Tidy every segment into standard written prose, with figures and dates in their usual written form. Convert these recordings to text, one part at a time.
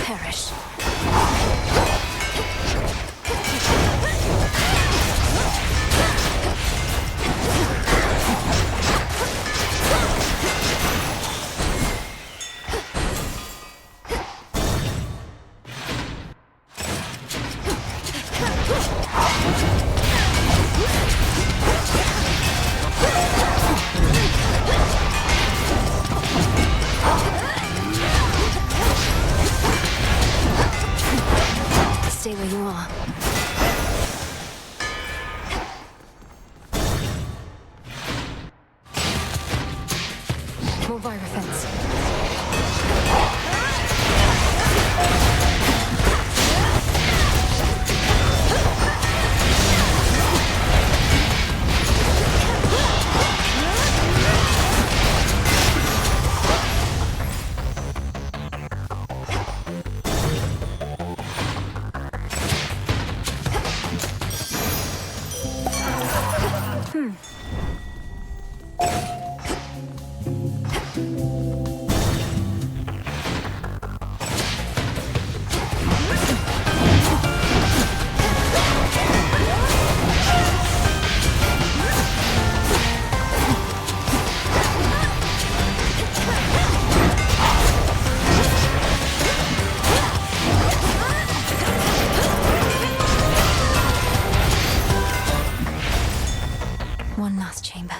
Perish. Stay where you are. More Virophens. One last chamber.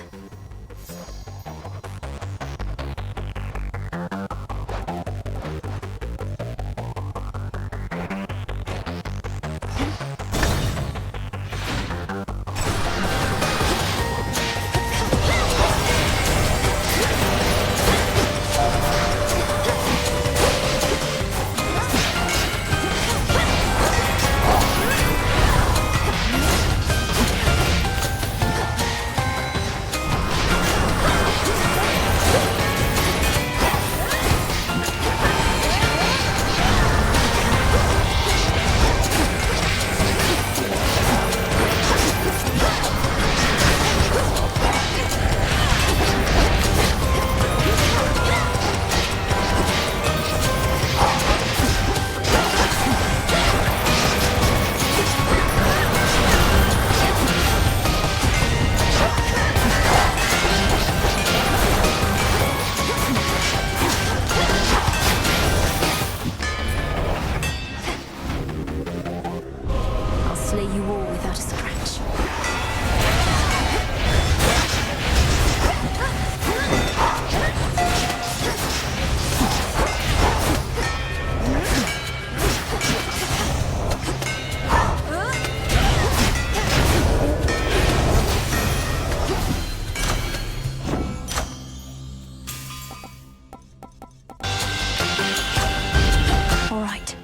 Slay you all without a scratch. All right.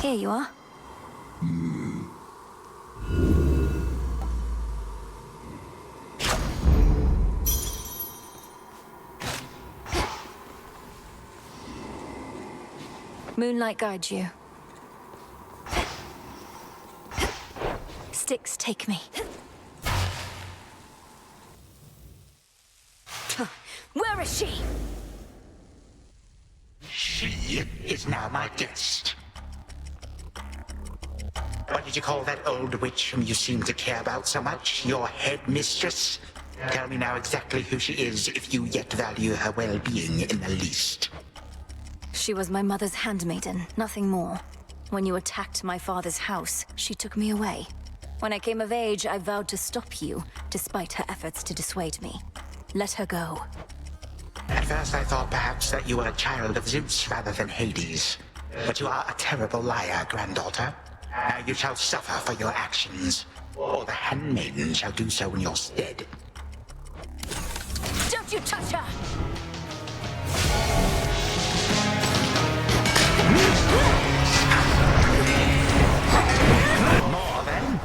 Here you are. Moonlight guides you. Sticks take me. Where is she? She is now my guest. What did you call that old witch whom you seem to care about so much? Your headmistress? Tell me now exactly who she is, if you yet value her well-being in the least. She was my mother's handmaiden, nothing more. When you attacked my father's house, she took me away. When I came of age, I vowed to stop you, despite her efforts to dissuade me. Let her go. At first I thought perhaps that you were a child of Zeus rather than Hades. But you are a terrible liar, granddaughter. Now you shall suffer for your actions, or the handmaiden shall do so in your stead. Don't you touch her! More then?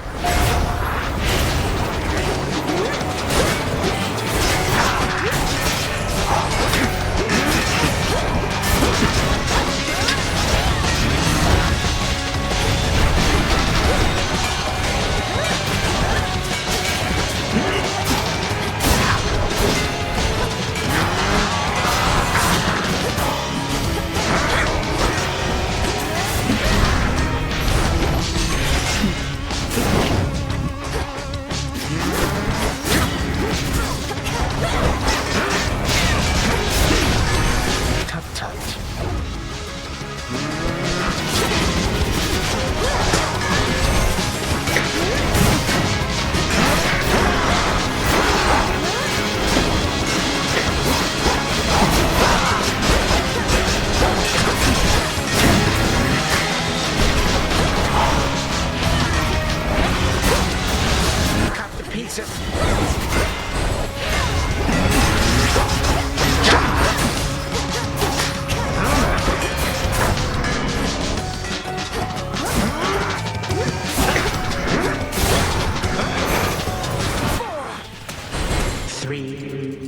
2, 1.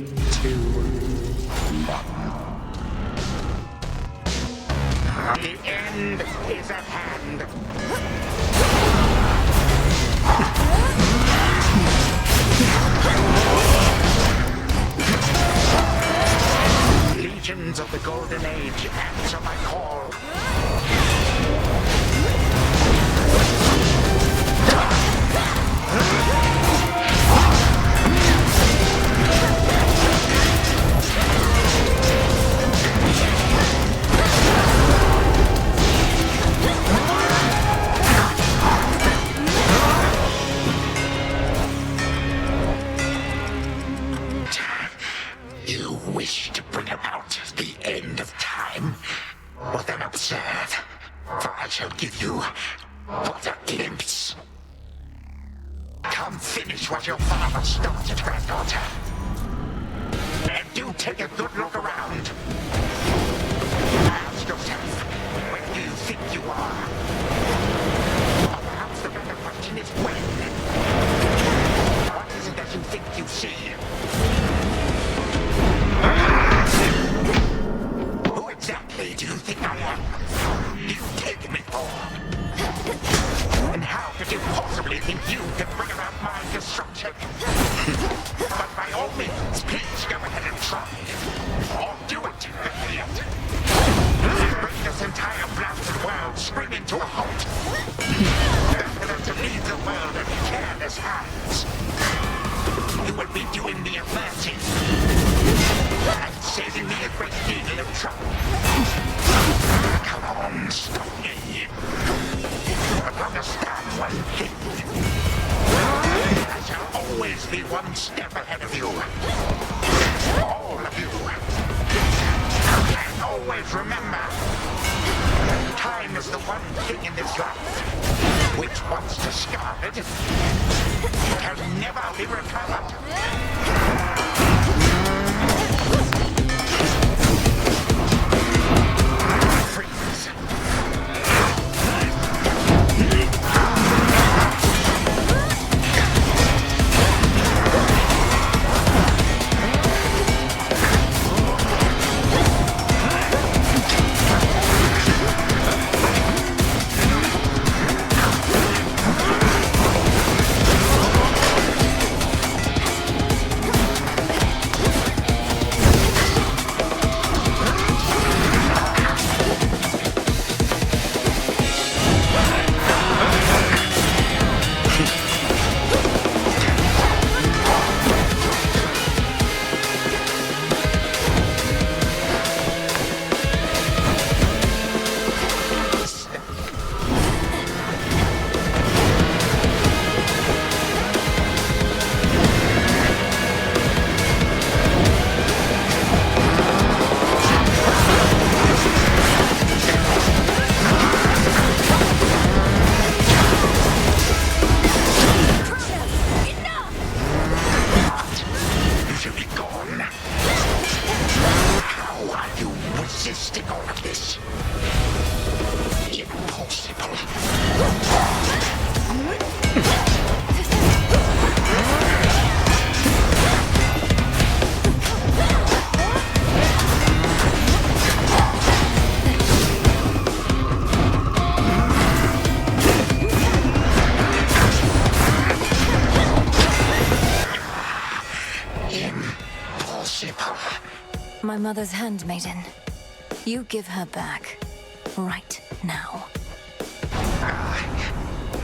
The end is at hand. Legions of the Golden Age, answer my call. You wish to bring about the end of time? Well then observe, for I shall give you but a glimpse. Come finish what your father started, granddaughter. And do take a good look around. Ask yourself, where do you think you are? Or perhaps the better question is when? What is it that you think you see? Who exactly do you think I am? Do you take me for? And how could you possibly think you can bring about my destruction? But by all means, please go ahead and try. Or do it, idiot. Bring this entire blasted world screaming to a halt. Better than to leave the world in careless hands. You will be doing me a mercy. And saving me a great deal of trouble. Come on, stop me. But understand one thing. I shall always be one step ahead of you. All of you. And always remember, time is the one thing in this life which, once discarded, can never be recovered. Freeze. My mother's handmaiden. You give her back. Right now.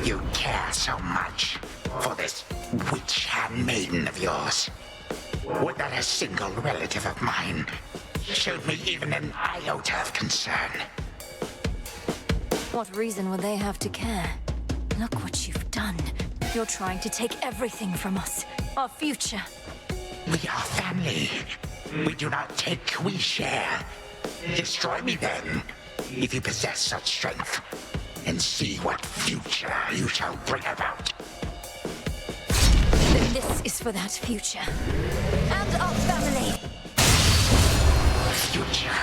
You care so much for this witch handmaiden of yours. Would that a single relative of mine showed me even an iota of concern? What reason would they have to care? Look what you've done. You're trying to take everything from us. Our future. We are family. We do not take, we share. Destroy me then, if you possess such strength, and see what future you shall bring about. This is for that future. And our family. Future.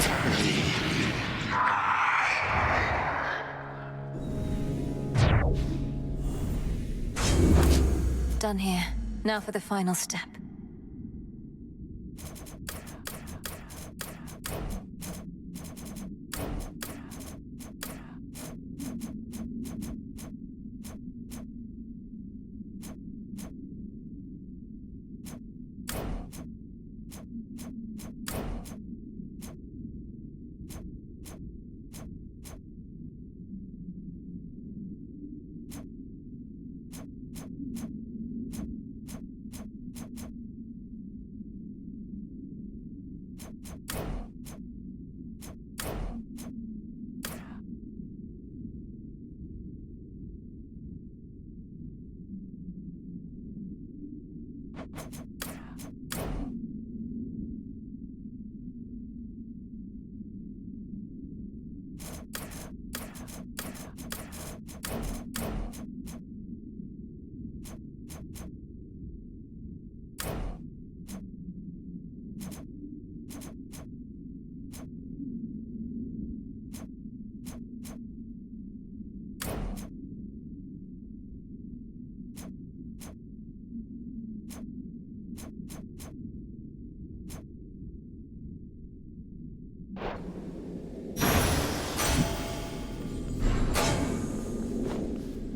Family. Done here. Now for the final step.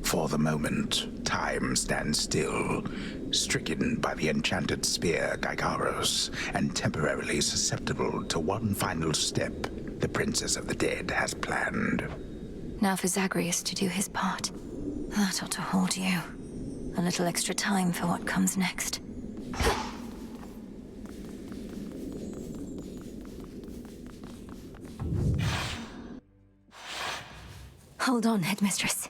For the moment, time stands still, stricken by the enchanted spear Gygaros, and temporarily susceptible to one final step the Princess of the Dead has planned. Now for Zagreus to do his part. That ought to hold you. A little extra time for what comes next. Hold on, Headmistress.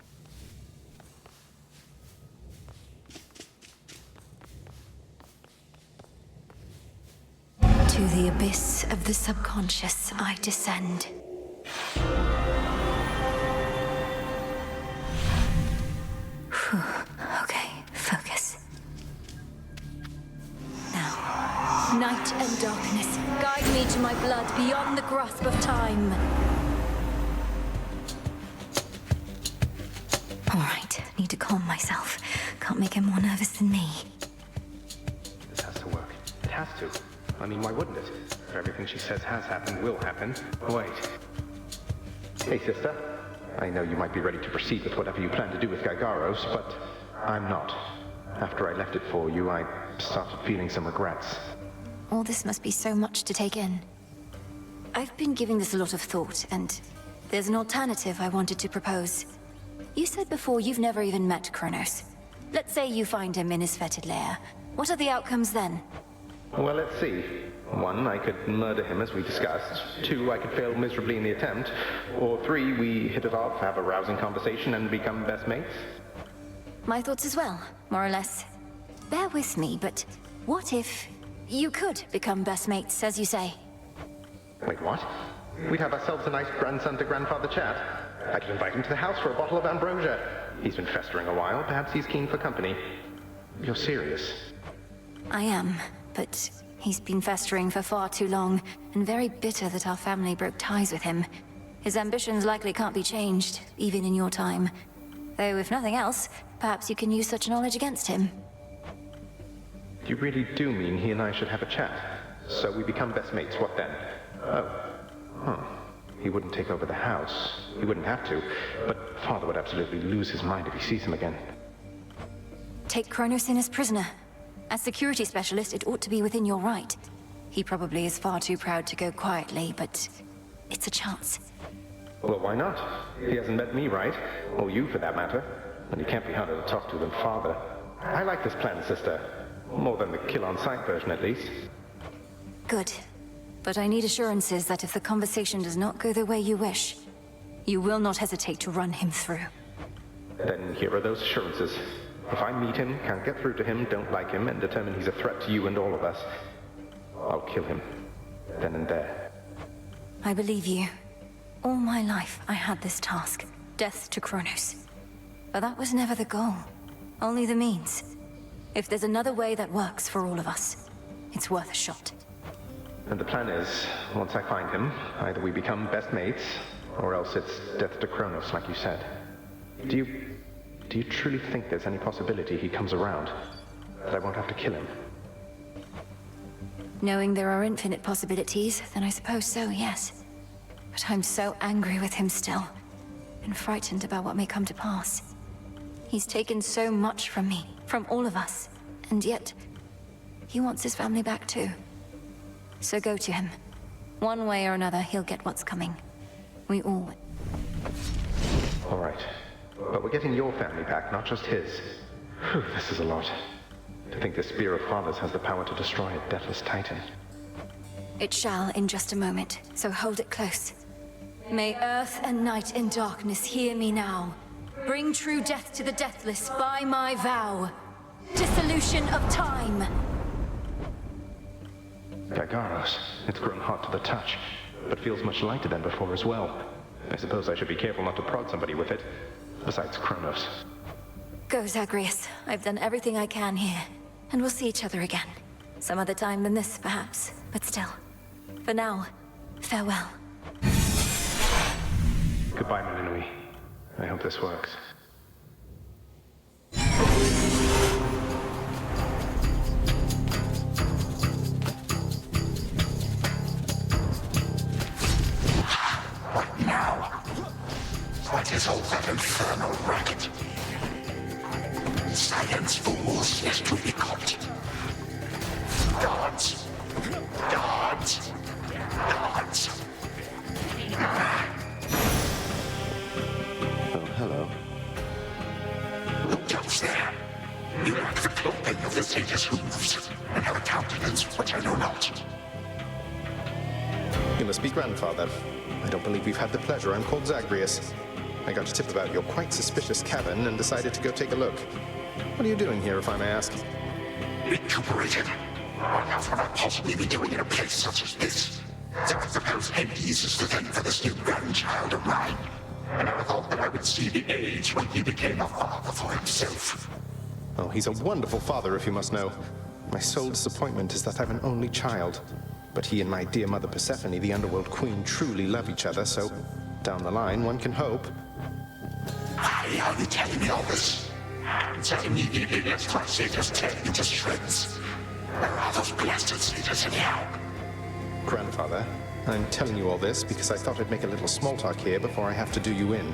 To the abyss of the subconscious I descend. Whew. Okay, focus. Now, night and darkness, guide me to my blood beyond the grasp of time. All right, need to calm myself. Can't make him more nervous than me. This has to work. It has to. I mean, why wouldn't it? If everything she says has happened will happen. Wait. Hey, sister. I know you might be ready to proceed with whatever you plan to do with Gygaros, but I'm not. After I left it for you, I started feeling some regrets. All this must be so much to take in. I've been giving this a lot of thought, and there's an alternative I wanted to propose. You said before you've never even met Chronos. Let's say you find him in his fetid lair. What are the outcomes then? Well, let's see. 1, I could murder him as we discussed. 2, I could fail miserably in the attempt. Or 3, we hit it off, have a rousing conversation, and become best mates. My thoughts as well, more or less. Bear with me, but what if you could become best mates, as you say? Wait, what? We'd have ourselves a nice grandson-to-grandfather chat. I could invite him to the house for a bottle of ambrosia. He's been festering a while. Perhaps he's keen for company. You're serious? I am, but he's been festering for far too long, and very bitter that our family broke ties with him. His ambitions likely can't be changed, even in your time. Though, if nothing else, perhaps you can use such knowledge against him. You really do mean he and I should have a chat? So we become best mates, what then? Oh. Huh. He wouldn't take over the house. He wouldn't have to. But Father would absolutely lose his mind if he sees him again. Take Chronos in as prisoner. As security specialist, it ought to be within your right. He probably is far too proud to go quietly, but it's a chance. Well, why not? He hasn't met me, right? Or you, for that matter. And he can't be harder to talk to than Father. I like this plan, sister. More than the kill-on-sight version, at least. Good. But I need assurances that if the conversation does not go the way you wish, you will not hesitate to run him through. Then here are those assurances. If I meet him, can't get through to him, don't like him, and determine he's a threat to you and all of us, I'll kill him. Then and there. I believe you. All my life, I had this task. Death to Chronos. But that was never the goal. Only the means. If there's another way that works for all of us, it's worth a shot. And the plan is, once I find him, either we become best mates, or else it's death to Chronos, like you said. Do you truly think there's any possibility he comes around? That I won't have to kill him? Knowing there are infinite possibilities, then I suppose so, yes. But I'm so angry with him still, and frightened about what may come to pass. He's taken so much from me, from all of us, and yet, he wants his family back too. So go to him. One way or another, he'll get what's coming. We all... All right. But we're getting your family back, not just his. Whew, this is a lot. To think the Spear of Fathers has the power to destroy a deathless titan. It shall in just a moment, so hold it close. May earth and night and darkness hear me now. Bring true death to the deathless by my vow. Dissolution of time. Chronos. It's grown hot to the touch, but feels much lighter than before as well. I suppose I should be careful not to prod somebody with it. Besides Chronos. Go, Zagreus. I've done everything I can here, and we'll see each other again. Some other time than this, perhaps, but still. For now, farewell. Goodbye, Malinui. I hope this works. What now? What is all that infernal racket? Silence, fools, lest we be caught. Guards! Guards! Guards! Oh, hello. Who goes there? You lack the clothing of the sage's hooves, and have a countenance which I know not. You must be grandfather. I don't believe we've had the pleasure. I'm called Zagreus. I got a tip about your quite suspicious cabin and decided to go take a look. What are you doing here, if I may ask? Recuperated. What else would I possibly be doing in a place such as this? So I suppose Hades is the thing for this new grandchild of mine. I never thought that I would see the age when he became a father for himself. Oh, he's a wonderful father, if you must know. My sole disappointment is that I've an only child. But he and my dear mother Persephone, the underworld queen, truly love each other, so down the line, one can hope. Why are you telling me all this? And so immediately lets my satyrs tear me to shreds. Where are those blasted satyrs anyhow? Grandfather, I'm telling you all this because I thought I'd make a little small talk here before I have to do you in.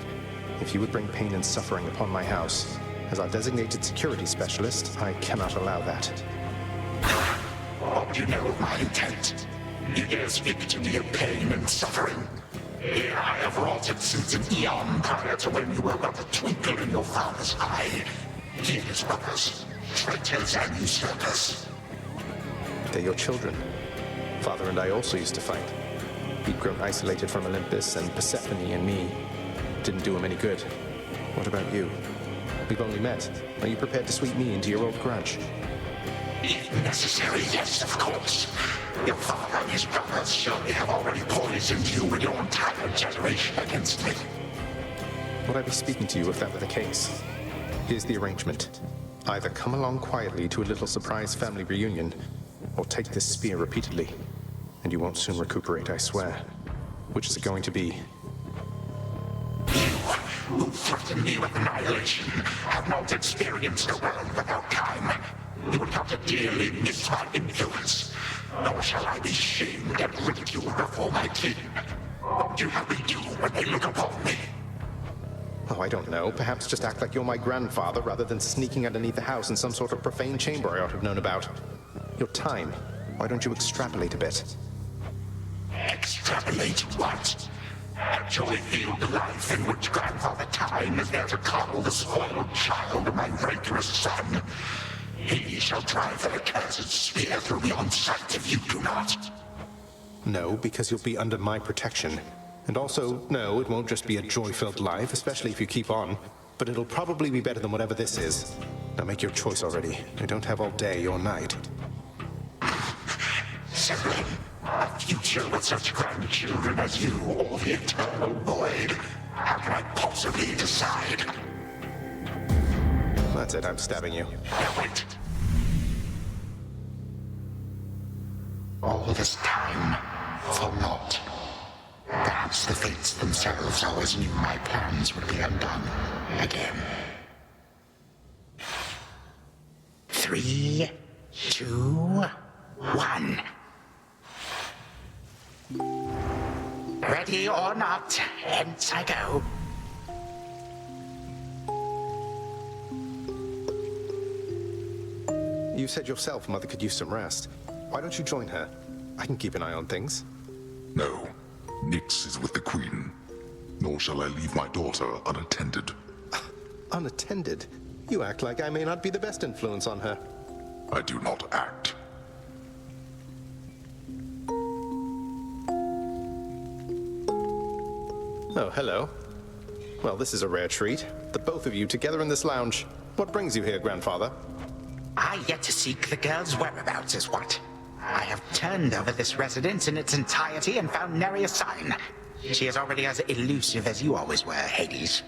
If you would bring pain and suffering upon my house, as our designated security specialist, I cannot allow that. What do you know of my intent? You dare speak to me of pain and suffering? Here I have wrought it since an eon prior to when you were but a twinkle in your father's eye. He and his brothers, traitors and usurpers. They're your children. Father and I also used to fight. He'd grown isolated from Olympus, and Persephone and me didn't do him any good. What about you? We've only met. Are you prepared to sweep me into your old grudge? If necessary, yes, of course. Your father and his brothers surely have already poisoned you and your entire generation against me. Would I be speaking to you if that were the case? Here's the arrangement. Either come along quietly to a little surprise family reunion, or take this spear repeatedly, and you won't soon recuperate, I swear. Which is it going to be? You, who threaten me with annihilation, have not experienced a world without time. You would have to dearly miss my influence. Nor shall I be shamed and ridiculed before my kin. What do you have me do when they look upon me? Oh, I don't know. Perhaps just act like you're my grandfather rather than sneaking underneath the house in some sort of profane chamber I ought to have known about. Your time. Why don't you extrapolate a bit? Extrapolate what? Actually feel the life in which Grandfather Time is there to coddle the spoiled child of my rancorous son. He shall drive the accursed spear through me on sight if you do not. No, because you'll be under my protection. And also, no, it won't just be a joy-filled life, especially if you keep on. But it'll probably be better than whatever this is. Now make your choice already. I don't have all day or night. Simply, a future with such grandchildren as you, or the eternal void. How can I possibly decide? That's it, I'm stabbing you. Now wait. All this time, for naught. Perhaps the fates themselves always knew my plans would be undone again. 3, 2, 1. Ready or not, hence I go. You said yourself Mother could use some rest. Why don't you join her? I can keep an eye on things. No. Nyx is with the Queen. Nor shall I leave my daughter unattended. Unattended? You act like I may not be the best influence on her. I do not act. Oh, hello. Well, this is a rare treat. The both of you together in this lounge. What brings you here, Grandfather? I yet to seek the girl's whereabouts is what. I have turned over this residence in its entirety and found nary a sign. She is already as elusive as you always were, Hades.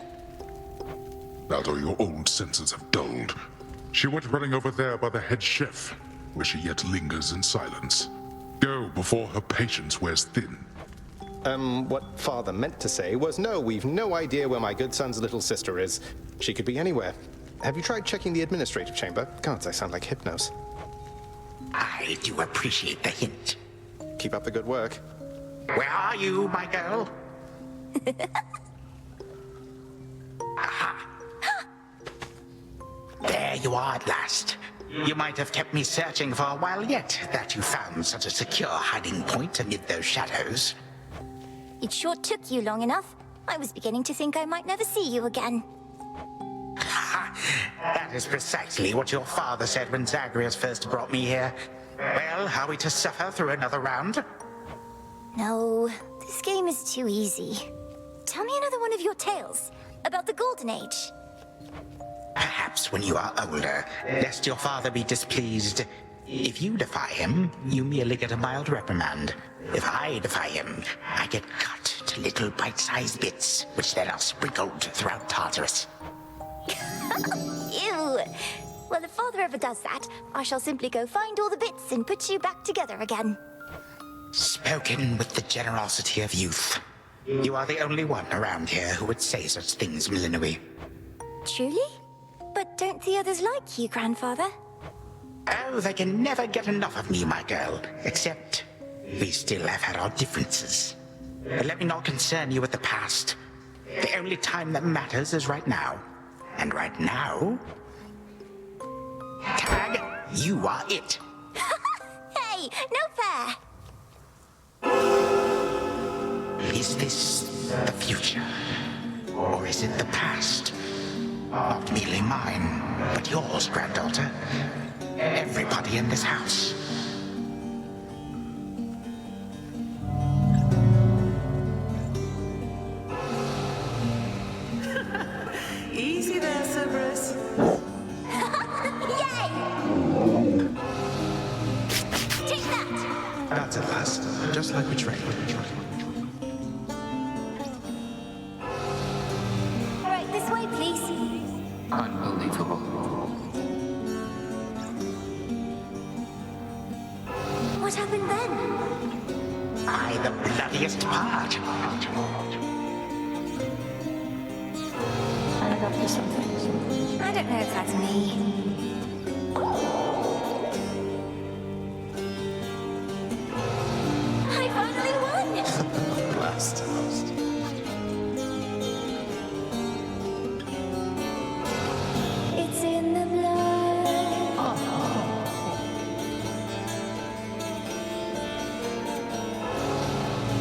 That or your old senses have dulled. She went running over there by the head chef, where she yet lingers in silence. Go before her patience wears thin. What Father meant to say was, no, we've no idea where my good son's little sister is. She could be anywhere. Have you tried checking the administrative chamber? Gods, I sound like Hypnos. I do appreciate the hint. Keep up the good work. Where are you, my girl? Aha! There you are at last. You might have kept me searching for a while yet, that you found such a secure hiding point amid those shadows. It sure took you long enough. I was beginning to think I might never see you again. That is precisely what your father said when Zagreus first brought me here. Well, are we to suffer through another round? No, this game is too easy. Tell me another one of your tales about the Golden Age. Perhaps when you are older, lest your father be displeased. If you defy him, you merely get a mild reprimand. If I defy him, I get cut to little bite-sized bits, which then are sprinkled throughout Tartarus. Ew! Well, if Father ever does that, I shall simply go find all the bits and put you back together again. Spoken with the generosity of youth. You are the only one around here who would say such things, Millenoi. Truly? But don't the others like you, Grandfather? Oh, they can never get enough of me, my girl. Except, we still have had our differences. But let me not concern you with the past. The only time that matters is right now. And right now... Tag, you are it. Hey, no fair! Is this the future? Or is it the past? Not merely mine, but yours, granddaughter. Everybody in this house. Easy there, Cerberus. Yay! Take that! That's at last. Just like we trained. Right, this way, please. Unbelievable. What happened then? I, the bloodiest part. I don't know if that's me. I finally won! At last. It's in the blood.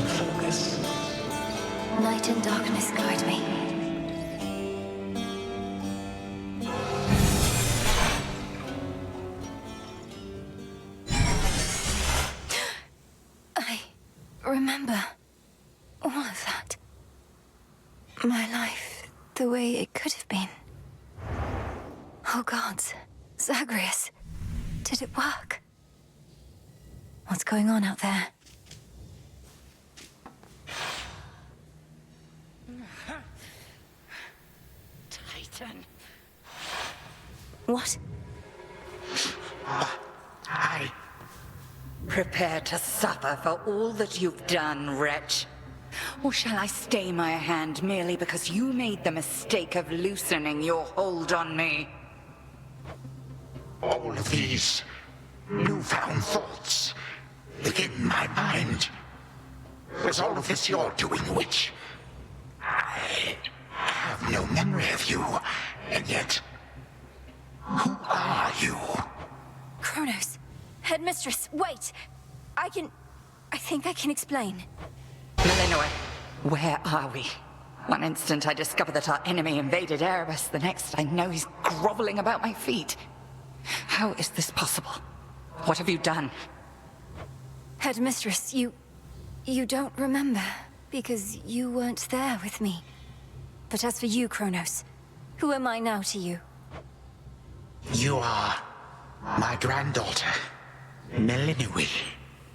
Focus. Light and darkness guide me. I remember all of that. My life, the way it could have been. Oh gods, Zagreus, did it work? What's going on out there? Titan. What? I... Prepare to suffer for all that you've done, wretch. Or shall I stay my hand merely because you made the mistake of loosening your hold on me? All of these newfound thoughts within my mind. Was all of this your doing, witch? I have no memory of you, and yet... Who are you? Chronos, headmistress, wait! I think I can explain. Millenoi, where are we? One instant I discover that our enemy invaded Erebus, the next I know he's groveling about my feet. How is this possible? What have you done? Headmistress, you don't remember. because you weren't there with me. But as for you, Chronos, who am I now to you? You are my granddaughter, Melinui,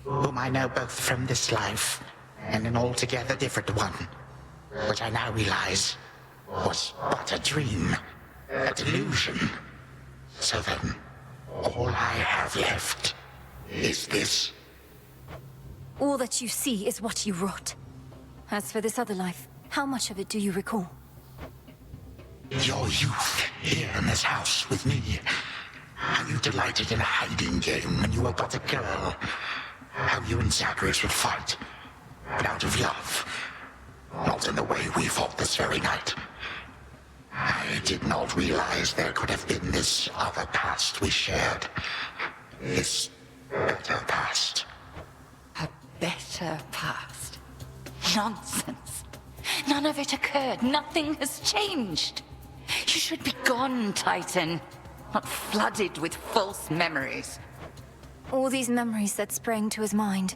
whom I know both from this life and an altogether different one, which I now realize was but a dream, a delusion. So then, all I have left is this. All that you see is what you wrought. As for this other life, how much of it do you recall? Your youth here in this house with me. How you delighted in a hiding game when you were but a girl. How you and Zagreus would fight, but out of love. Not in the way we fought this very night. I did not realize there could have been this other past we shared. This better past. A better past? Nonsense. None of it occurred. Nothing has changed. You should be gone, Titan. Not flooded with false memories. All these memories that sprang to his mind,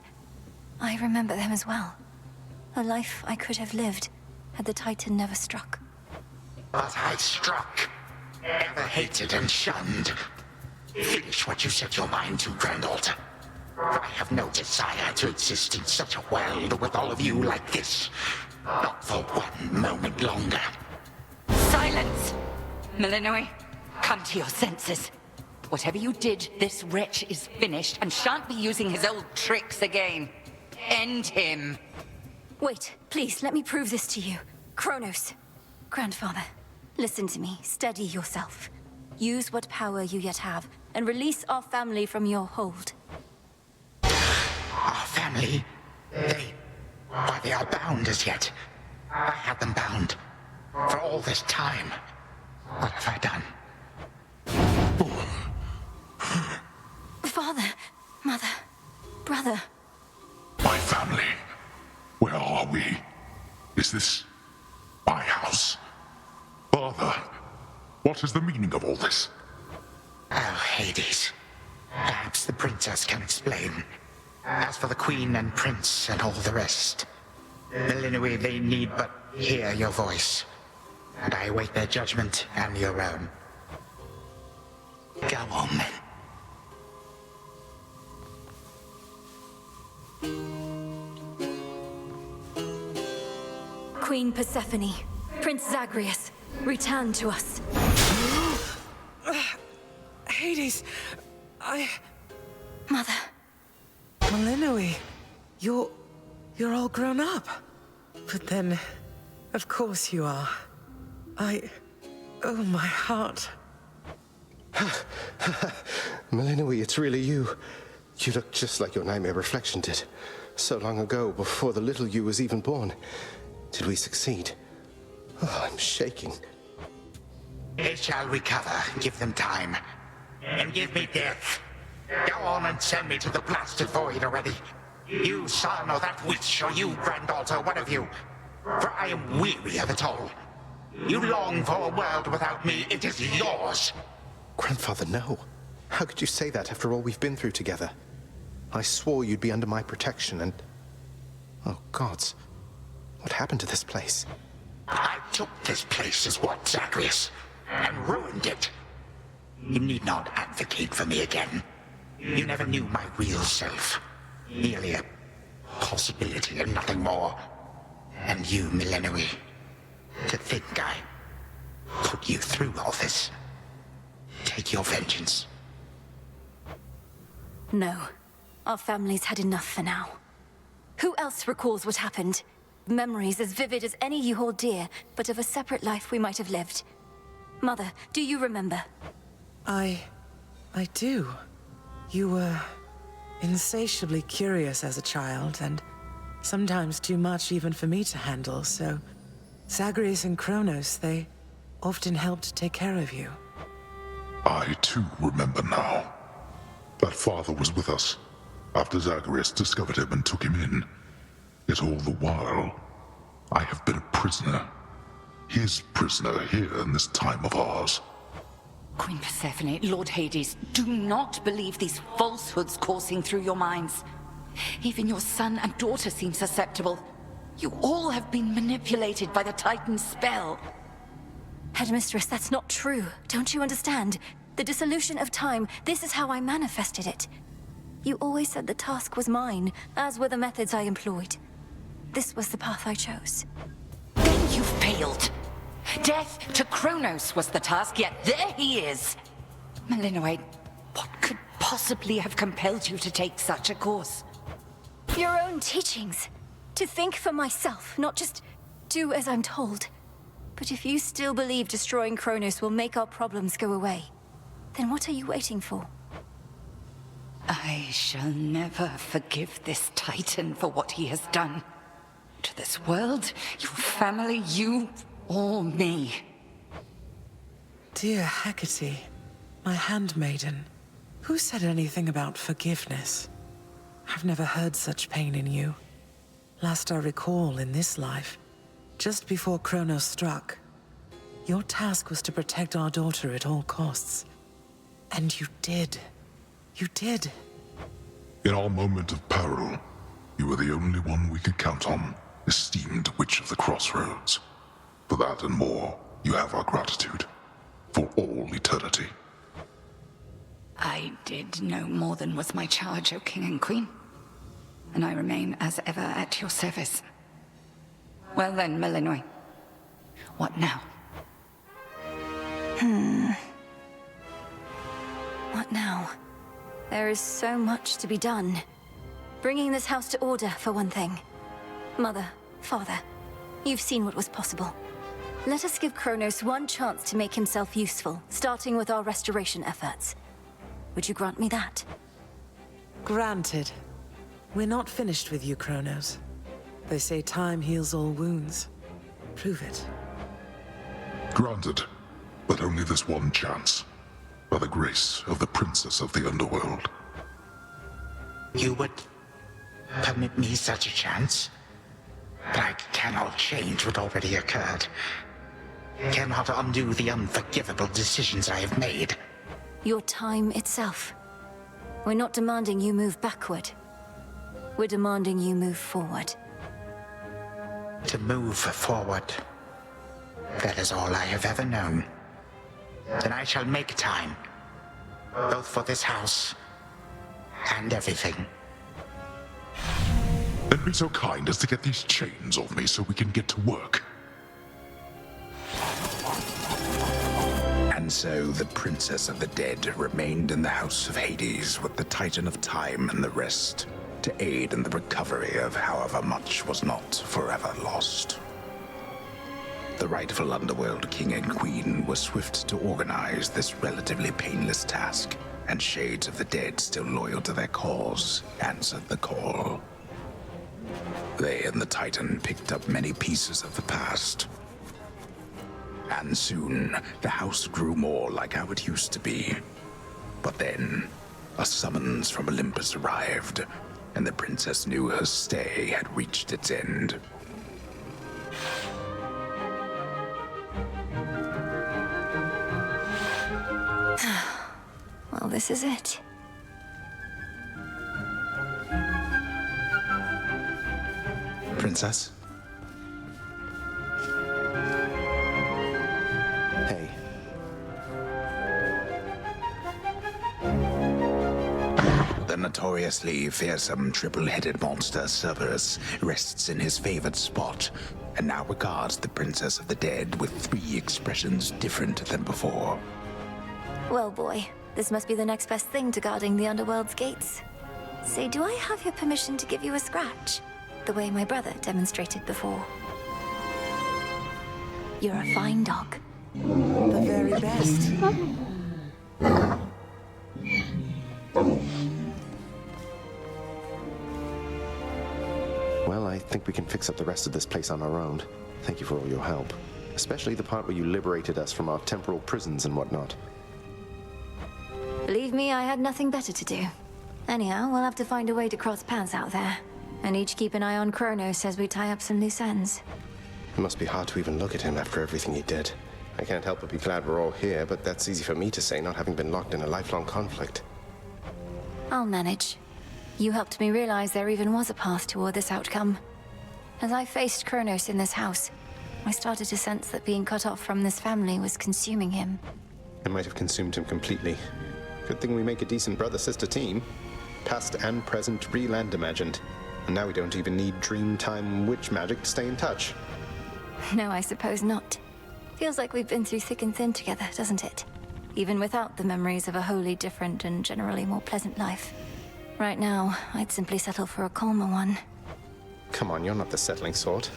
I remember them as well. A life I could have lived had the Titan never struck. But I struck. Ever hated and shunned. Finish what you set your mind to, granddaughter. I have no desire to exist in such a world with all of you like this. Not for one moment longer. Silence! Melinui, come to your senses. Whatever you did, this wretch is finished and shan't be using his old tricks again. End him. Wait, please, let me prove this to you. Chronos. Grandfather, listen to me. Steady yourself. Use what power you yet have, and release our family from your hold. Our family? Why, they are bound as yet. I had them bound. For all this time. What have I done? Father, mother, brother. My family. Where are we? Is this my house? Father, what is the meaning of all this? Oh, Hades. Perhaps the princess can explain. As for the queen and prince and all the rest, Melinui, they need but hear your voice. And I await their judgment and your own. Go on, then. Queen Persephone, Prince Zagreus, return to us. Hades, Mother. Melinui, you're all grown up. But then, of course you are. Oh, my heart. Melinui, it's really you. You look just like your nightmare reflection did. So long ago, before the little you was even born. Did we succeed? Oh, I'm shaking. They shall recover. Give them time. And give me death. Go on and send me to the blasted void already. You, son, or that witch, or you, granddaughter, one of you. For I am weary of it all. You long for a world without me. It is yours. Grandfather, no. How could you say that after all we've been through together? I swore you'd be under my protection and... Oh, gods. What happened to this place? I took this place as what, Zagreus? And ruined it. You need not advocate for me again. You never knew my real self. Merely a possibility and nothing more. And you, Melinui. To think I put you through all this. Take your vengeance. No. Our family's had enough for now. Who else recalls what happened? Memories as vivid as any you hold dear, but of a separate life we might have lived. Mother, do you remember? I do. You were insatiably curious as a child, and sometimes too much even for me to handle, so Zagreus and Chronos, they often helped take care of you. I too remember now. That father was with us after Zagreus discovered him and took him in. Yet all the while, I have been a prisoner. His prisoner here in this time of ours. Queen Persephone, Lord Hades, do not believe these falsehoods coursing through your minds. Even your son and daughter seem susceptible. You all have been manipulated by the Titan's spell. Headmistress, that's not true. Don't you understand? The dissolution of time, this is how I manifested it. You always said the task was mine, as were the methods I employed. This was the path I chose. Then you failed. Death to Chronos was the task, yet there he is. Malinois, what could possibly have compelled you to take such a course? Your own teachings. To think for myself, not just do as I'm told. But if you still believe destroying Chronos will make our problems go away, then what are you waiting for? I shall never forgive this Titan for what he has done. To this world, your family, you, or me. Dear Hecate, my handmaiden, who said anything about forgiveness? I've never heard such pain in you. Last I recall in this life, just before Chronos struck, your task was to protect our daughter at all costs. And you did. You did. In our moment of peril, you were the only one we could count on, esteemed Witch of the Crossroads. For that and more, you have our gratitude. For all eternity. I did no more than was my charge, O King and Queen. And I remain as ever at your service. Well then, Malinois. What now? What now? There is so much to be done. Bringing this house to order, for one thing. Mother, Father, you've seen what was possible. Let us give Chronos one chance to make himself useful, starting with our restoration efforts. Would you grant me that? Granted. We're not finished with you, Chronos. They say time heals all wounds. Prove it. Granted, but only this one chance. By the grace of the Princess of the Underworld. You would permit me such a chance? But I cannot change what already occurred. Cannot undo the unforgivable decisions I have made. Your time itself. We're not demanding you move backward. We're demanding you move forward. To move forward. That is all I have ever known. Then I shall make time. Both for this house and everything. Then be so kind as to get these chains off me so we can get to work. And so the Princess of the Dead remained in the House of Hades with the Titan of Time and the rest, to aid in the recovery of however much was not forever lost. The rightful Underworld King and Queen were swift to organize this relatively painless task, and Shades of the Dead, still loyal to their cause, answered the call. They and the Titan picked up many pieces of the past. And soon, the house grew more like how it used to be. But then, a summons from Olympus arrived, and the princess knew her stay had reached its end. Well, this is it. Princess? Hey. The notoriously fearsome triple-headed monster Cerberus rests in his favored spot, and now regards the Princess of the Dead with 3 expressions different than before. Well, boy, this must be the next best thing to guarding the Underworld's gates. Say, do I have your permission to give you a scratch? The way my brother demonstrated before. You're a fine dog. The very best. Well, I think we can fix up the rest of this place on our own. Thank you for all your help. Especially the part where you liberated us from our temporal prisons and whatnot. Believe me, I had nothing better to do. Anyhow, we'll have to find a way to cross paths out there. And each keep an eye on Chronos as we tie up some loose ends. It must be hard to even look at him after everything he did. I can't help but be glad we're all here, but that's easy for me to say, not having been locked in a lifelong conflict. I'll manage. You helped me realize there even was a path toward this outcome. As I faced Chronos in this house, I started to sense that being cut off from this family was consuming him. It might have consumed him completely. Good thing we make a decent brother-sister team. Past and present, real and imagined. And now we don't even need Dreamtime witch magic to stay in touch. No, I suppose not. Feels like we've been through thick and thin together, doesn't it? Even without the memories of a wholly different and generally more pleasant life. Right now, I'd simply settle for a calmer one. Come on, you're not the settling sort.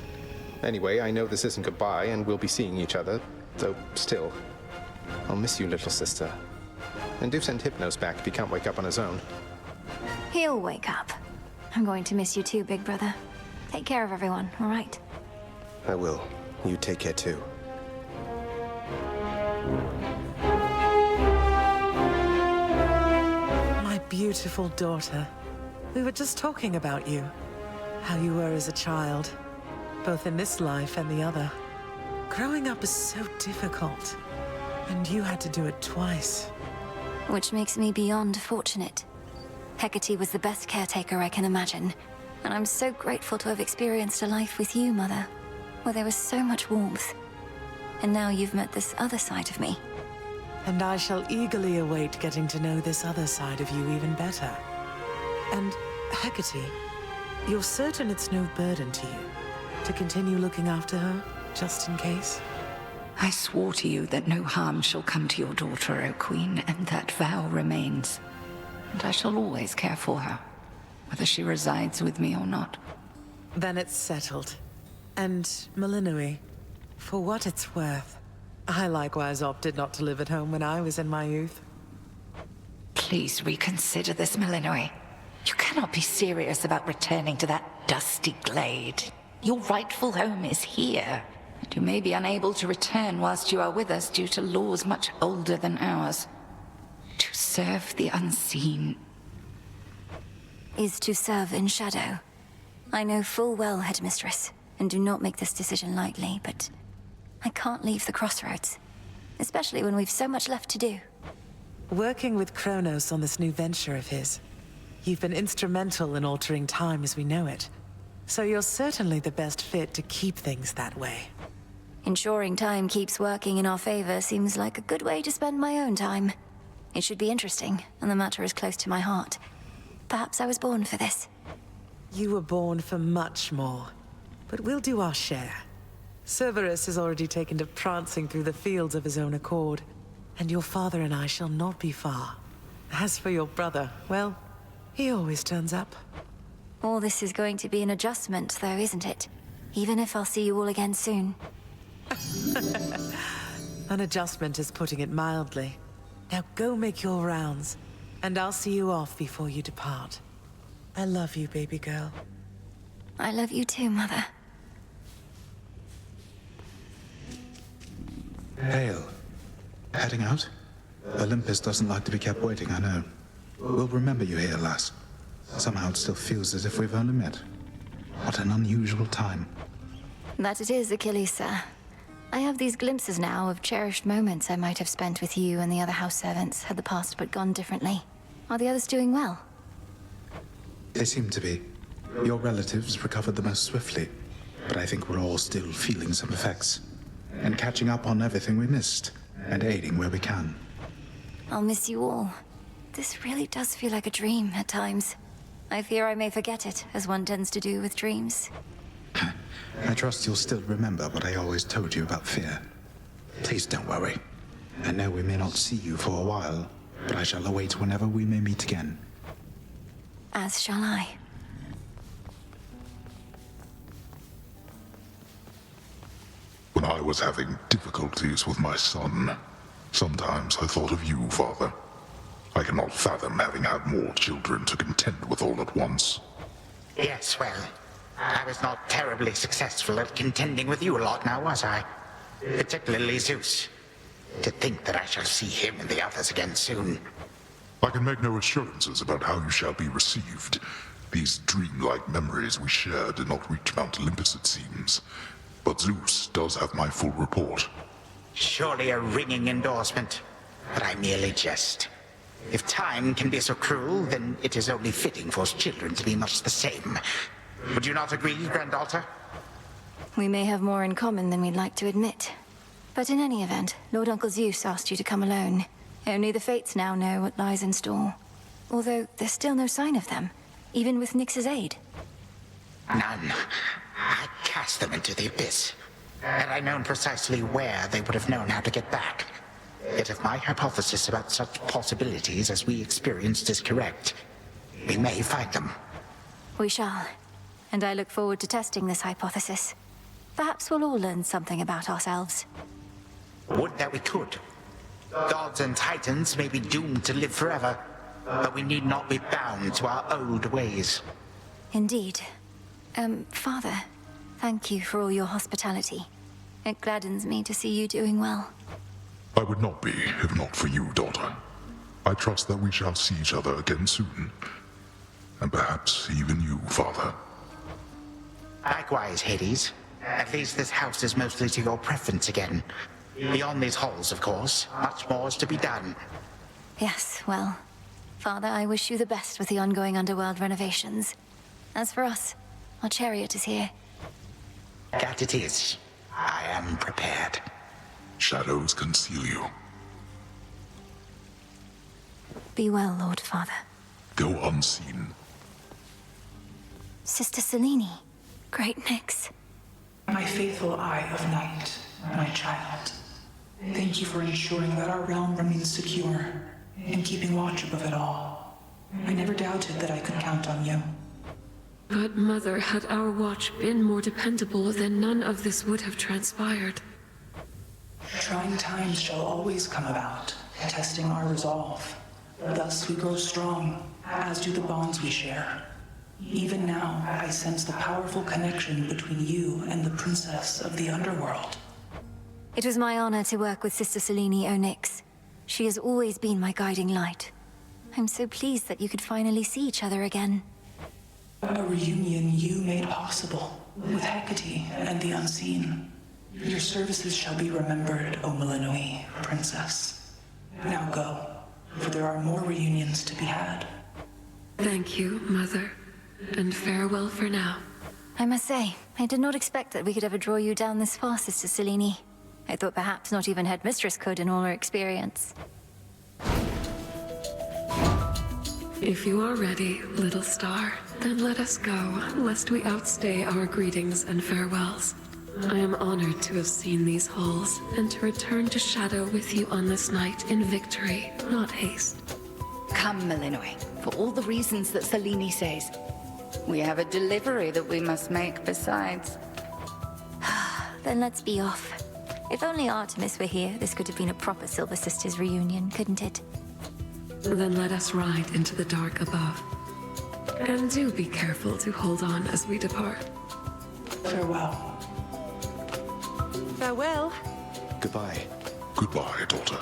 Anyway, I know this isn't goodbye, and we'll be seeing each other, though still. I'll miss you, little sister. And do send Hypnos back if he can't wake up on his own. He'll wake up. I'm going to miss you too, big brother. Take care of everyone, all right? I will. You take care too. My beautiful daughter. We were just talking about you. How you were as a child. Both in this life and the other. Growing up is so difficult. And you had to do it twice. Which makes me beyond fortunate. Hecate was the best caretaker I can imagine. And I'm so grateful to have experienced a life with you, Mother. Where there was so much warmth. And now you've met this other side of me. And I shall eagerly await getting to know this other side of you even better. And, Hecate, you're certain it's no burden to you to continue looking after her, just in case? I swore to you that no harm shall come to your daughter, O Queen, and that vow remains. And I shall always care for her, whether she resides with me or not. Then it's settled. And, Malinui, for what it's worth, I likewise opted not to live at home when I was in my youth. Please reconsider this, Malinui. You cannot be serious about returning to that dusty glade. Your rightful home is here. And you may be unable to return whilst you are with us due to laws much older than ours. To serve the unseen Is to serve in shadow. I know full well, Headmistress, and do not make this decision lightly, but I can't leave the crossroads. Especially when we've so much left to do. Working with Chronos on this new venture of his, you've been instrumental in altering time as we know it. So you're certainly the best fit to keep things that way. Ensuring time keeps working in our favor seems like a good way to spend my own time. It should be interesting, and the matter is close to my heart. Perhaps I was born for this. You were born for much more, but we'll do our share. Cerberus has already taken to prancing through the fields of his own accord, and your father and I shall not be far. As for your brother, well, he always turns up. All this is going to be an adjustment, though, isn't it? Even if I'll see you all again soon. An adjustment is putting it mildly. Now go make your rounds, and I'll see you off before you depart. I love you, baby girl. I love you too, Mother. Hail. Heading out? Olympus doesn't like to be kept waiting, I know. We'll remember you here, lass. Somehow it still feels as if we've only met. What an unusual time. That it is, Achilles, sir. I have these glimpses now of cherished moments I might have spent with you and the other house servants had the past but gone differently. Are the others doing well? They seem to be. Your relatives recovered the most swiftly, but I think we're all still feeling some effects. And catching up on everything we missed, and aiding where we can. I'll miss you all. This really does feel like a dream at times. I fear I may forget it, as one tends to do with dreams. I trust you'll still remember what I always told you about fear. Please don't worry. I know we may not see you for a while, but I shall await whenever we may meet again. As shall I. When I was having difficulties with my son, sometimes I thought of you, Father. I cannot fathom having had more children to contend with all at once. Yes, well, I was not terribly successful at contending with you a lot now, was I? Particularly Zeus. To think that I shall see him and the others again soon. I can make no assurances about how you shall be received. These dreamlike memories we share did not reach Mount Olympus, it seems. But Zeus does have my full report. Surely a ringing endorsement. But I merely jest. If time can be so cruel, then it is only fitting for children to be much the same. Would you not agree, Granddaughter? We may have more in common than we'd like to admit. But in any event, Lord Uncle Zeus asked you to come alone. Only the Fates now know what lies in store. Although there's still no sign of them, even with Nyx's aid. None. I cast them into the abyss. Had I known precisely where, they would have known how to get back. Yet if my hypothesis about such possibilities as we experienced is correct, we may find them. We shall. And I look forward to testing this hypothesis. Perhaps we'll all learn something about ourselves. Would that we could. Gods and titans may be doomed to live forever, but we need not be bound to our old ways. Indeed. Father, thank you for all your hospitality. It gladdens me to see you doing well. I would not be if not for you, daughter. I trust that we shall see each other again soon. And perhaps even you, father. Likewise, Hades. At least this house is mostly to your preference again. Beyond these halls, of course, much more is to be done. Yes, well, Father, I wish you the best with the ongoing underworld renovations. As for us, our chariot is here. That it is. I am prepared. Shadows conceal you. Be well, Lord Father. Go unseen. Sister Selene, great Nyx. My faithful Eye of Night, my child. Thank you for ensuring that our realm remains secure and keeping watch above it all. I never doubted that I could count on you. But Mother, had our watch been more dependable, then none of this would have transpired. Trying times shall always come about, testing our resolve. Thus we grow strong, as do the bonds we share. Even now, I sense the powerful connection between you and the princess of the underworld. It was my honor to work with Sister Selene Onyx. She has always been my guiding light. I'm so pleased that you could finally see each other again. A reunion you made possible, with Hecate and the Unseen. Your services shall be remembered, O Millenoi, Princess. Now go, for there are more reunions to be had. Thank you, Mother. And farewell for now. I must say, I did not expect that we could ever draw you down this far, Sister Selene. I thought perhaps not even Headmistress could in all her experience. If you are ready, little star, then let us go, lest we outstay our greetings and farewells. I am honored to have seen these halls, and to return to Shadow with you on this night in victory, not haste. Come, Millenoi, for all the reasons that Selene says. We have a delivery that we must make besides. Then let's be off. If only Artemis were here, this could have been a proper Silver Sisters reunion, couldn't it? Then let us ride into the dark above. And do be careful to hold on as we depart. Farewell. Farewell. Goodbye. Goodbye, daughter.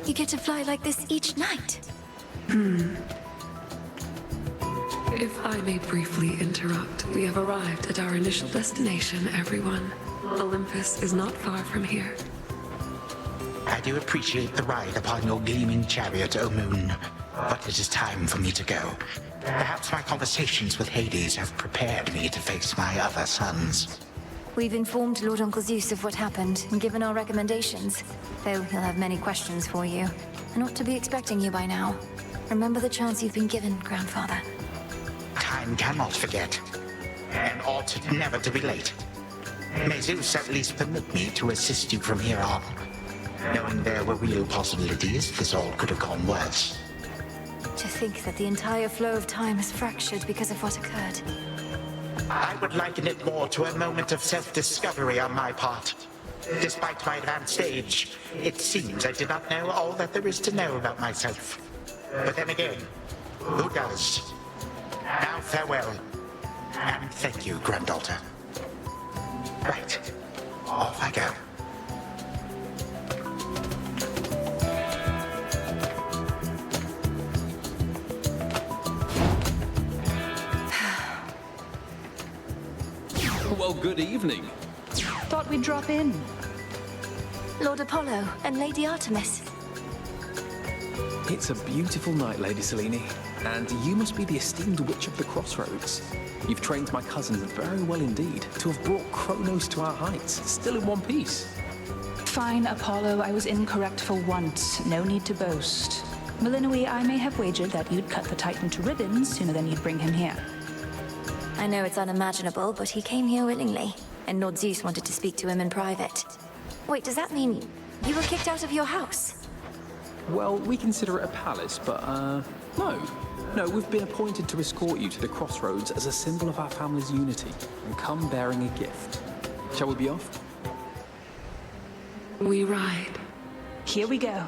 You get to fly like this each night. If I may briefly interrupt, we have arrived at our initial destination, everyone. Olympus is not far from here. I do appreciate the ride upon your gleaming chariot, O Moon. But it is time for me to go. Perhaps my conversations with Hades have prepared me to face my other sons. We've informed Lord Uncle Zeus of what happened and given our recommendations, though he'll have many questions for you. And ought to be expecting you by now. Remember the chance you've been given, Grandfather. Time cannot forget, and ought never to be late. May Zeus at least permit me to assist you from here on. Knowing there were real possibilities, this all could have gone worse. To think that the entire flow of time is fractured because of what occurred. I would liken it more to a moment of self-discovery on my part. Despite my advanced age, it seems I did not know all that there is to know about myself. But then again, who does? Now farewell, and thank you, granddaughter. Right, off I go. Well, good evening. Thought we'd drop in. Lord Apollo and Lady Artemis. It's a beautiful night, Lady Selene, and you must be the esteemed Witch of the Crossroads. You've trained my cousins very well indeed to have brought Chronos to our heights, still in one piece. Fine, Apollo, I was incorrect for once. No need to boast. Malinui, I may have wagered that you'd cut the Titan to ribbons sooner than you'd bring him here. I know it's unimaginable, but he came here willingly, and Lord Zeus wanted to speak to him in private. Wait, does that mean you were kicked out of your house? Well, we consider it a palace, but, no. No, we've been appointed to escort you to the Crossroads as a symbol of our family's unity, and come bearing a gift. Shall we be off? We ride. Here we go.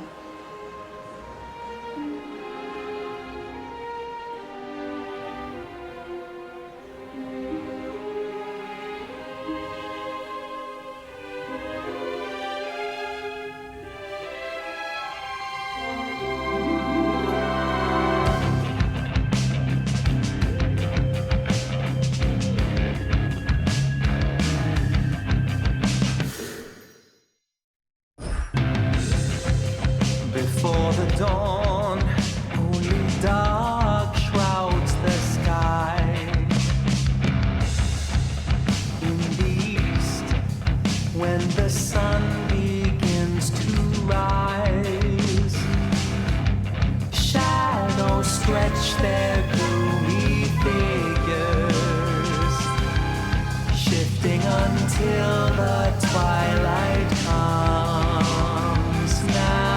Before the dawn, only dark shrouds the sky. In the east, when the sun begins to rise, shadows stretch their gloomy figures, shifting until the twilight comes now.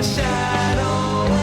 Shadow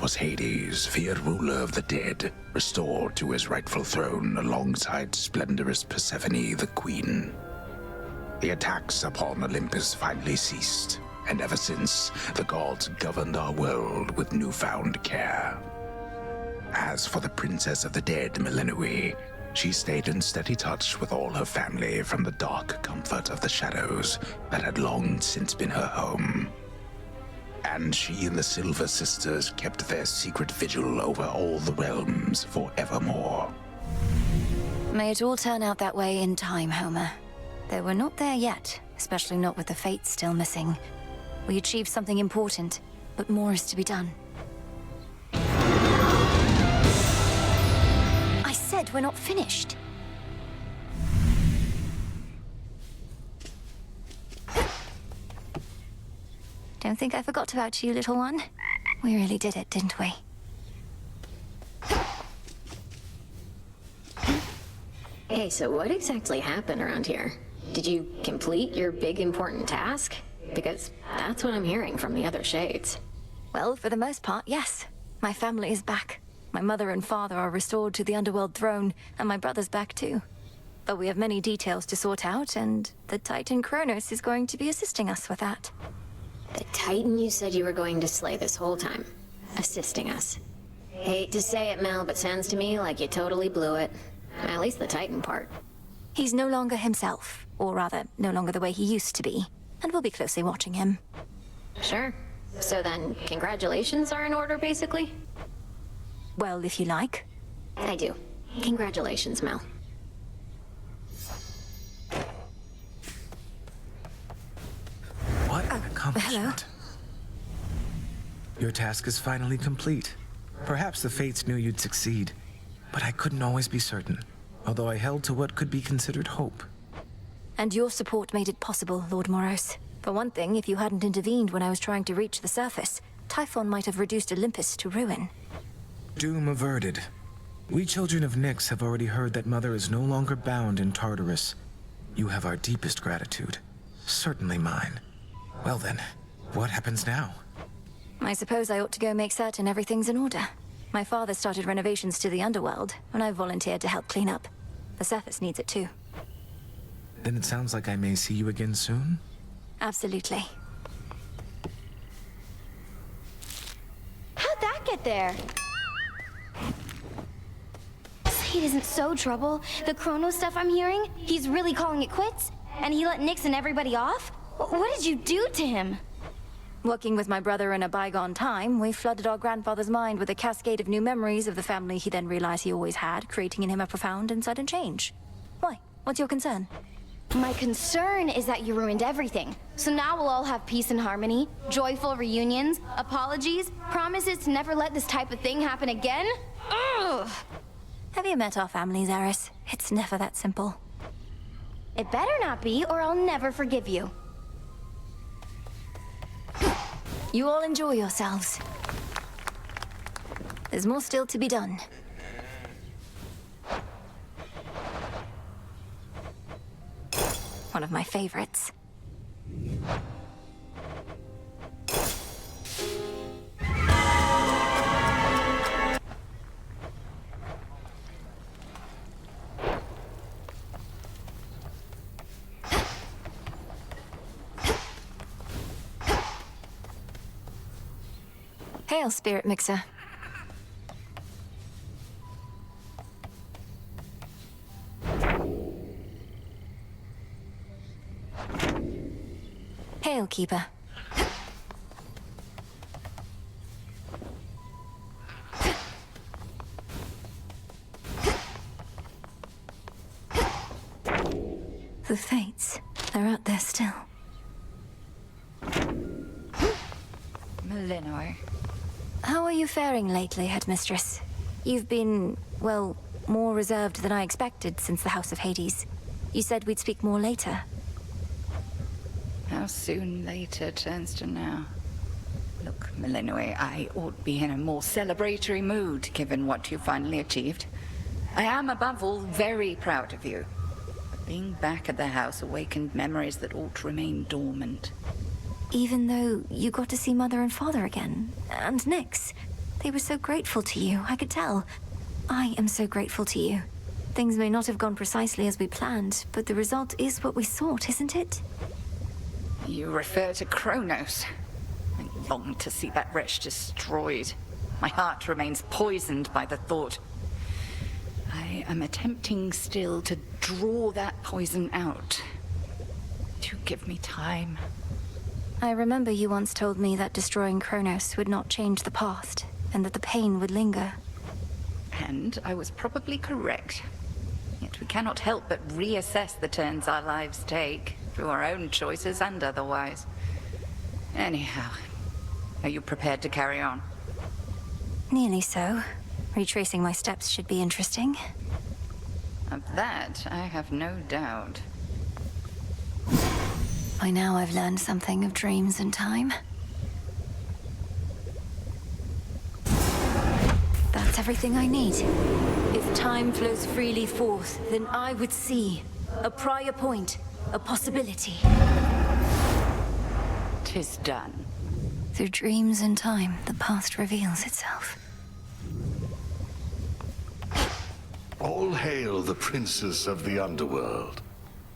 was Hades, feared ruler of the dead, restored to his rightful throne alongside splendorous Persephone, the queen. The attacks upon Olympus finally ceased, and ever since, the gods governed our world with newfound care. As for the princess of the dead, Millenoi, she stayed in steady touch with all her family from the dark comfort of the shadows that had long since been her home. And she and the Silver Sisters kept their secret vigil over all the realms forevermore. May it all turn out that way in time, Homer. Though we're not there yet, especially not with the Fates still missing. We achieved something important, but more is to be done. I said we're not finished. Don't think I forgot about you, little one. We really did it, didn't we? Hey, so what exactly happened around here? Did you complete your big important task? Because that's what I'm hearing from the other shades. Well, for the most part, yes. My family is back. My mother and father are restored to the underworld throne, and my brother's back too. But we have many details to sort out, and the Titan Chronos is going to be assisting us with that. The Titan you said you were going to slay this whole time. Assisting us. Hate to say it, Mel, but sounds to me like you totally blew it. At least the Titan part. He's no longer himself, or rather, no longer the way he used to be, and we'll be closely watching him. Sure. So then, congratulations are in order, basically? Well, if you like. I do. Congratulations, Mel. What an accomplishment. Hello? Your task is finally complete. Perhaps the Fates knew you'd succeed, but I couldn't always be certain, although I held to what could be considered hope. And your support made it possible, Lord Moros. For one thing, if you hadn't intervened when I was trying to reach the surface, Typhon might have reduced Olympus to ruin. Doom averted. We children of Nyx have already heard that Mother is no longer bound in Tartarus. You have our deepest gratitude. Certainly mine. Well then, what happens now? I suppose I ought to go make certain everything's in order. My father started renovations to the underworld, and I volunteered to help clean up. The surface needs it too. Then it sounds like I may see you again soon? Absolutely. How'd that get there? It isn't so trouble. The Chronos stuff I'm hearing, he's really calling it quits? And he let Nyx and everybody off? What did you do to him? Working with my brother in a bygone time, we flooded our grandfather's mind with a cascade of new memories of the family he then realized he always had, creating in him a profound and sudden change. Why? What's your concern? My concern is that you ruined everything. So now we'll all have peace and harmony, joyful reunions, apologies, promises to never let this type of thing happen again? Ugh! Have you met our families, Eris? It's never that simple. It better not be, or I'll never forgive you. You all enjoy yourselves. There's more still to be done. One of my favorites. Hail, Spirit Mixer. Hail, Keeper. The Fates, they're out there still. Millenoi. How are you faring lately, Headmistress? You've been, well, more reserved than I expected since the House of Hades. You said we'd speak more later. How soon later turns to now. Look, Millenoi, I ought to be in a more celebratory mood, given what you finally achieved. I am, above all, very proud of you. But being back at the house awakened memories that ought to remain dormant. Even though you got to see Mother and Father again, and Nyx. They were so grateful to you, I could tell. I am so grateful to you. Things may not have gone precisely as we planned, but the result is what we sought, isn't it? You refer to Chronos. I long to see that wretch destroyed. My heart remains poisoned by the thought. I am attempting still to draw that poison out. Do give me time. I remember you once told me that destroying Chronos would not change the past, and that the pain would linger. And I was probably correct. Yet we cannot help but reassess the turns our lives take, through our own choices and otherwise. Anyhow, are you prepared to carry on? Nearly so. Retracing my steps should be interesting. Of that, I have no doubt. By now I've learned something of dreams and time. That's everything I need. If time flows freely forth, then I would see a prior point, a possibility. 'Tis done. Through dreams and time, the past reveals itself. All hail the princess of the underworld.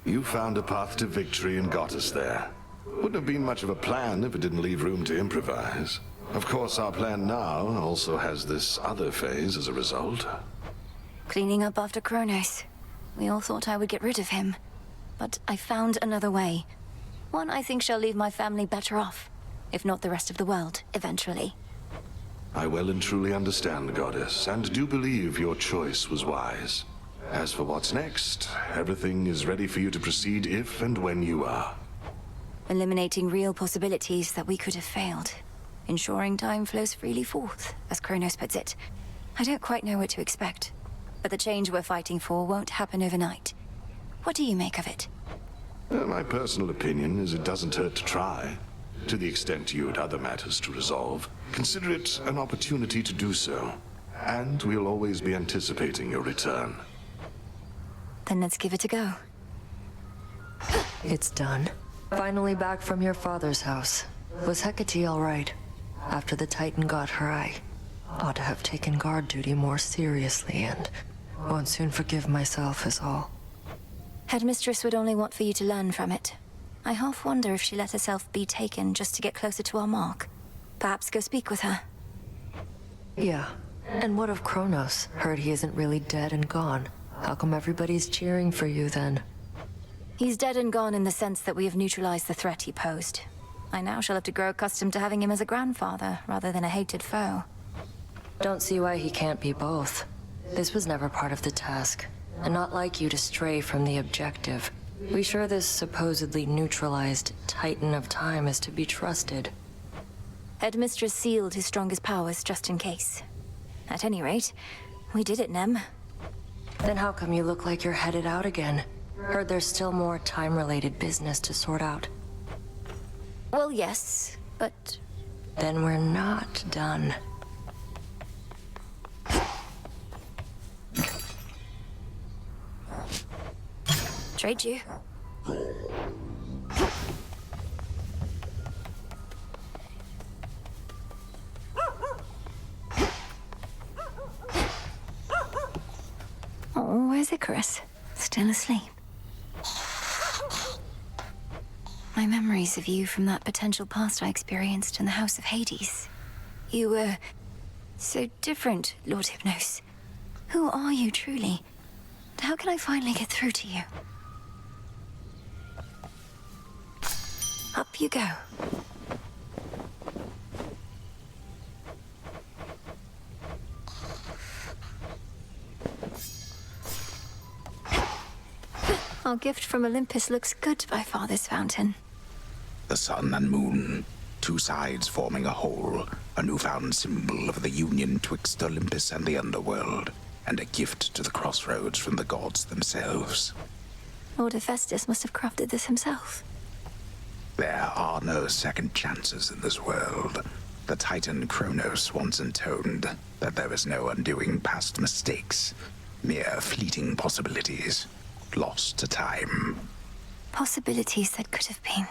You found a path to victory and got us there. Wouldn't have been much of a plan if it didn't leave room to improvise. Of course, our plan now also has this other phase as a result. Cleaning up after Chronos. We all thought I would get rid of him. But I found another way. One I think shall leave my family better off. If not the rest of the world, eventually. I well and truly understand, Goddess, and do believe your choice was wise. As for what's next, everything is ready for you to proceed if and when you are. Eliminating real possibilities that we could have failed. Ensuring time flows freely forth, as Chronos puts it. I don't quite know what to expect, but the change we're fighting for won't happen overnight. What do you make of it? My personal opinion is it doesn't hurt to try. To the extent you had other matters to resolve, consider it an opportunity to do so. And we'll always be anticipating your return. Then let's give it a go. It's done. Finally back from your father's house. Was Hecate all right? After the Titan got her, I ought to have taken guard duty more seriously and won't soon forgive myself is all. Headmistress would only want for you to learn from it. I half wonder if she let herself be taken just to get closer to our mark. Perhaps go speak with her. Yeah. And what of Chronos? Heard he isn't really dead and gone. How come everybody's cheering for you then? He's dead and gone in the sense that we have neutralized the threat he posed. I now shall have to grow accustomed to having him as a grandfather, rather than a hated foe. Don't see why he can't be both. This was never part of the task, and not like you to stray from the objective. We sure this supposedly neutralized Titan of Time is to be trusted? Headmistress sealed his strongest powers just in case. At any rate, we did it, Nem. Then how come you look like you're headed out again? Heard there's still more time-related business to sort out. Well, yes, but... Then we're not done. Trade you. Oh, where's Icarus? Still asleep. My memories of you from that potential past I experienced in the House of Hades. You were so different, Lord Hypnos. Who are you, truly? And how can I finally get through to you? Up you go. Our gift from Olympus looks good by Father's fountain. The sun and moon, two sides forming a whole, a newfound symbol of the union twixt Olympus and the underworld, and a gift to the crossroads from the gods themselves. Lord Hephaestus must have crafted this himself. There are no second chances in this world. The Titan Chronos once intoned that there is no undoing past mistakes, mere fleeting possibilities, lost to time. Possibilities that could have been.